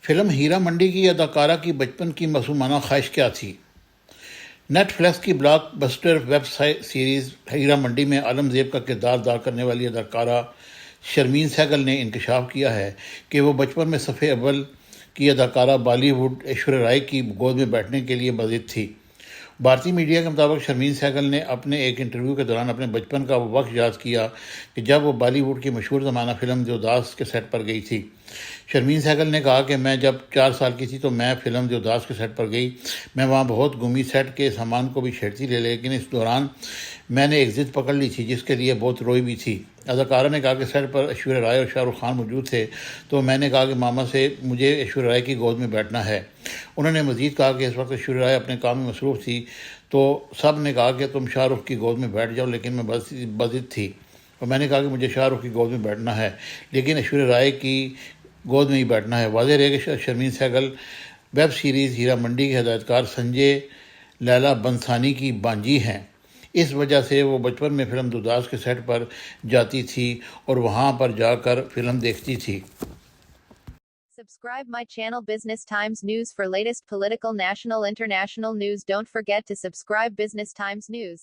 Film ہیرا منڈی کی اداکارہ کی بچپن کی معصومانہ خواہش کیا تھی؟ نیٹ فلیکس کی بلاک بسٹر ویب سیریز ہیرا منڈی میں عالم زیب کا کردار ادا کرنے والی اداکارہ شرمین سہگل نے انکشاف کیا ہے کہ وہ بچپن میں صف اول کی اداکارہ بالی ووڈ ایشوریہ رائے کی گود میں بیٹھنے کے لیے بضد تھی۔ بھارتی میڈیا کے مطابق شرمین سہگل نے اپنے ایک انٹرویو کے دوران اپنے بچپن کا وہ وقت یاد کیا کہ جب وہ بالی ووڈ کی مشہور زمانہ فلم دیوداس کے سیٹ پر گئی تھی۔ شرمین سہگل نے کہا کہ میں جب 4 سال کی تھی تو میں فلم دیوداس کے سیٹ پر گئی۔ میں وہاں بہت گھومی، سیٹ کے سامان کو بھی چھیڑتی رہی، لیکن اس دوران میں نے ایک ضد پکڑ لی تھی جس کے لیے بہت روئی بھی تھی۔ اداکارہ نے کہا کہ سیٹ پر ایشوریہ رائے اور شاہ رخ خان موجود تھے تو میں نے کہا کہ ماما سے مجھے ایشوریہ رائے کی گود میں بیٹھنا ہے۔ انہوں نے مزید کہا کہ اس وقت ایشوریہ رائے اپنے کام میں مصروف تھی تو سب نے کہا کہ تم شاہ رخ کی گود میں بیٹھ جاؤ، لیکن میں بضد تھی اور میں نے کہا کہ مجھے شاہ رخ کی گود میں بیٹھنا ہے، لیکن ایشوریہ رائے کی گود میں ہی بیٹھنا ہے۔ واضح رہے کہ شرمین سہگل ویب سیریز ہیرا منڈی کے ہدایتکار سنجے لیلا بنسانی کی بانجی ہیں۔ اس وجہ سے وہ بچپن میں فلم دیوداس کے سیٹ پر جاتی تھی اور وہاں پر جا کر فلم دیکھتی تھی۔ Subscribe my channel Business Times News for latest political, national, international news. Don't forget to subscribe Business Times News.